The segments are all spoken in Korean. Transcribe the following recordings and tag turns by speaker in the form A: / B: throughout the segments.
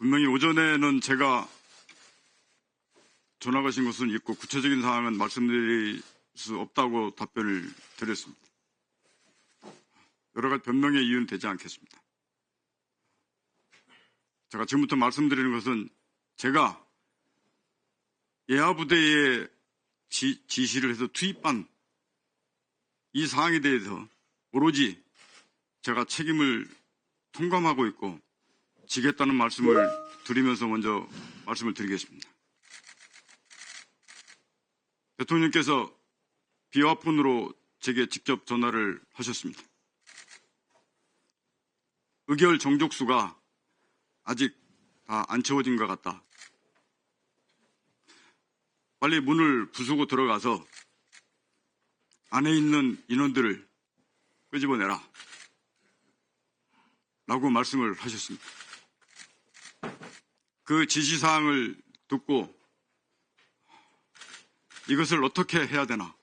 A: 분명히 오전에는 제가 전화 가신 것은 있고 구체적인 사항은 말씀드릴 수 없다고 답변을 드렸습니다. 여러 가지 변명의 이유는 되지 않겠습니다. 제가 지금부터 말씀드리는 것은 제가 예하부대에 지시를 해서 투입한 이 사항에 대해서 오로지 제가 책임을 통감하고 있고 지겠다는 말씀을 드리면서 먼저 말씀을 드리겠습니다. 대통령께서 비화폰으로 제게 직접 전화를 하셨습니다. 의결 정족수가 아직 다 안 채워진 것 같다. 빨리 문을 부수고 들어가서 안에 있는 인원들을 끄집어내라 라고 말씀을 하셨습니다. 그 지시사항을 듣고 이것을 어떻게 해야 되나.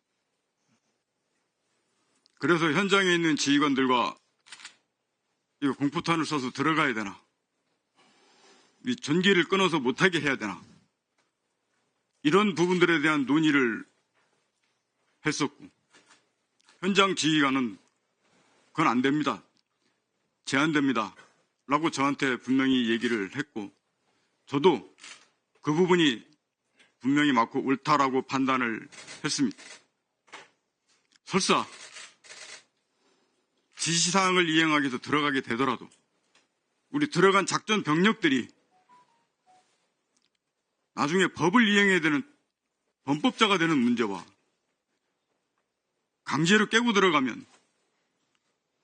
A: 그래서 현장에 있는 지휘관들과 이거 공포탄을 쏴서 들어가야 되나. 이 전기를 끊어서 못하게 해야 되나. 이런 부분들에 대한 논의를 했었고 현장 지휘관은 그건 안 됩니다. 제한됩니다. 라고 저한테 분명히 얘기를 했고 저도 그 부분이 분명히 맞고 옳다라고 판단을 했습니다. 설사 지시사항을 이행하기 위해서 들어가게 되더라도 우리 들어간 작전 병력들이 나중에 법을 이행해야 되는 범법자가 되는 문제와 강제로 깨고 들어가면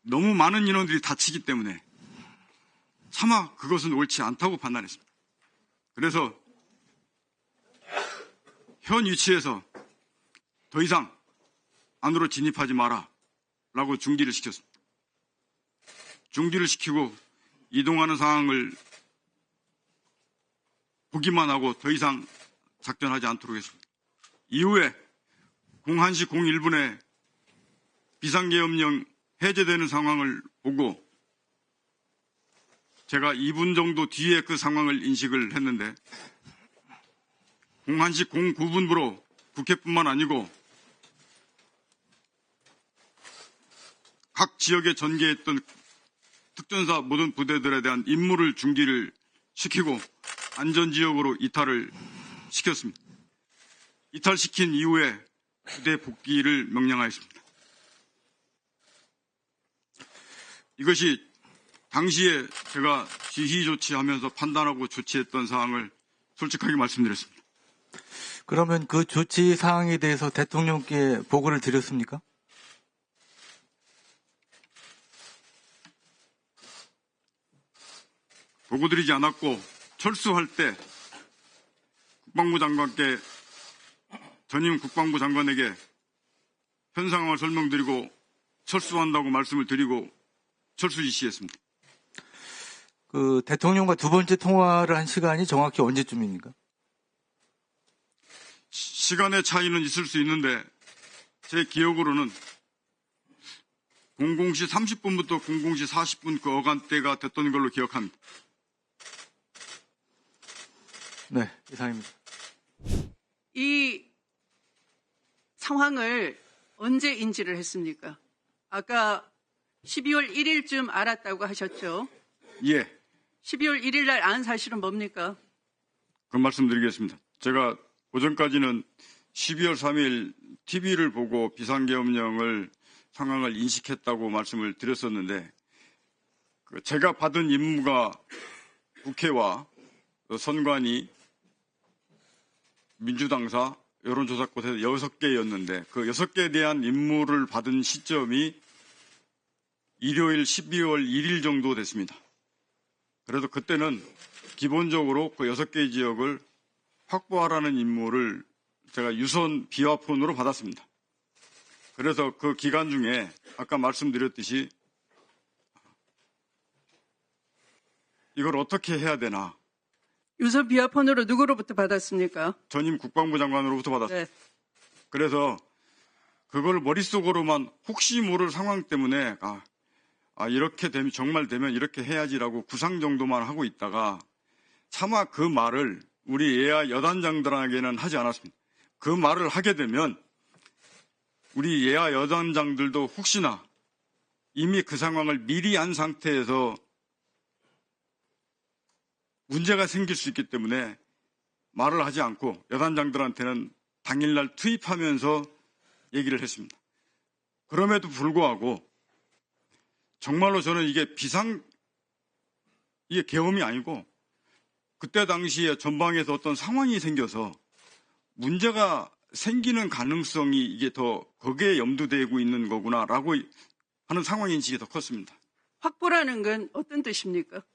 A: 너무 많은 인원들이 다치기 때문에 차마 그것은 옳지 않다고 판단했습니다. 그래서 현 위치에서 더 이상 안으로 진입하지 마라 라고 중지를 시켰습니다. 중지를 시키고 이동하는 상황을 보기만 하고 더 이상 작전하지 않도록 했습니다. 이후에 01시 01분에 비상계엄령 해제되는 상황을 보고 제가 2분 정도 뒤에 그 상황을 인식을 했는데 01시 09분부로 국회뿐만 아니고 각 지역에 전개했던 특전사 모든 부대들에 대한 임무를 중지를 시키고 안전지역으로 이탈을 시켰습니다. 이탈시킨 이후에 부대 복귀를 명령하였습니다. 이것이 당시에 제가 지휘 조치하면서 판단하고 조치했던 사항을 솔직하게 말씀드렸습니다.
B: 그러면 그 조치 사항에 대해서 대통령께 보고를 드렸습니까?
A: 보고드리지 않았고 철수할 때 국방부 장관께 전임 국방부 장관에게 현 상황을 설명드리고 철수한다고 말씀을 드리고 철수 지시했습니다.
B: 그 대통령과 두 번째 통화를 한 시간이 정확히 언제쯤입니까?
A: 시간의 차이는 있을 수 있는데 제 기억으로는 00시 30분부터 00시 40분 그 어간대가 됐던 걸로 기억합니다.
B: 네, 이상입니다.
C: 이 상황을 언제 인지를 했습니까? 아까 12월 1일쯤 알았다고 하셨죠?
A: 예.
C: 12월 1일 날 안 사실은 뭡니까?
A: 그 말씀드리겠습니다. 제가 오전까지는 12월 3일 TV를 보고 비상계엄령을 상황을 인식했다고 말씀을 드렸었는데 제가 받은 임무가 국회와 선관위, 민주당사, 여론조사꽃에서 6개였는데 그 6개에 대한 임무를 받은 시점이 일요일 12월 1일 정도 됐습니다. 그래서 그때는 기본적으로 그 6개 지역을 확보하라는 임무를 제가 유선 비화폰으로 받았습니다. 그래서 그 기간 중에 아까 말씀드렸듯이 이걸 어떻게 해야 되나.
C: 유선 비화폰으로 누구로부터 받았습니까?
A: 전임 국방부 장관으로부터 받았습니다.
C: 네.
A: 그래서 그걸 머릿속으로만 혹시 모를 상황 때문에 이렇게 되면 정말 되면 이렇게 해야지라고 구상 정도만 하고 있다가 차마 그 말을 우리 예하 여단장들에게는 하지 않았습니다. 그 말을 하게 되면 우리 예하 여단장들도 혹시나 이미 그 상황을 미리 안 상태에서 문제가 생길 수 있기 때문에 말을 하지 않고 여단장들한테는 당일날 투입하면서 얘기를 했습니다. 그럼에도 불구하고 정말로 저는 이게 이게 계엄이 아니고 그때 당시에 전방에서 어떤 상황이 생겨서 문제가 생기는 가능성이 이게 더 거기에 염두되고 있는 거구나라고 하는 상황인식이 더 컸습니다.
C: 확보라는 건 어떤 뜻입니까?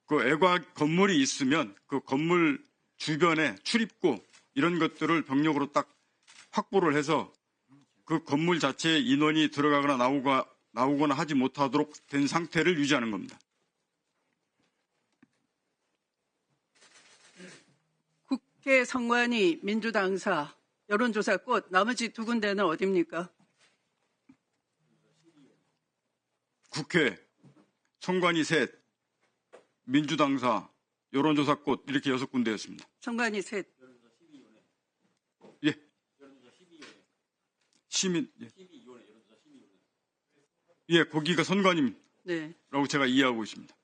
A: 그 애과 건물이 있으면 그 건물 주변에 출입구 이런 것들을 병력으로 딱 확보를 해서 그 건물 자체에 인원이 들어가거나 나오거나 하지 못하도록 된 상태를 유지하는 겁니다.
C: 국회 선관위 민주당사 여론조사꽃 나머지 두 군데는 어디입니까?
A: 국회, 선관위 셋, 민주당사, 여론조사꽃 이렇게 6군데였습니다.
C: 선관위 셋.
A: 예. 시민, 예. 예, 거기가 선관위라고
C: 네.
A: 제가 이해하고 있습니다.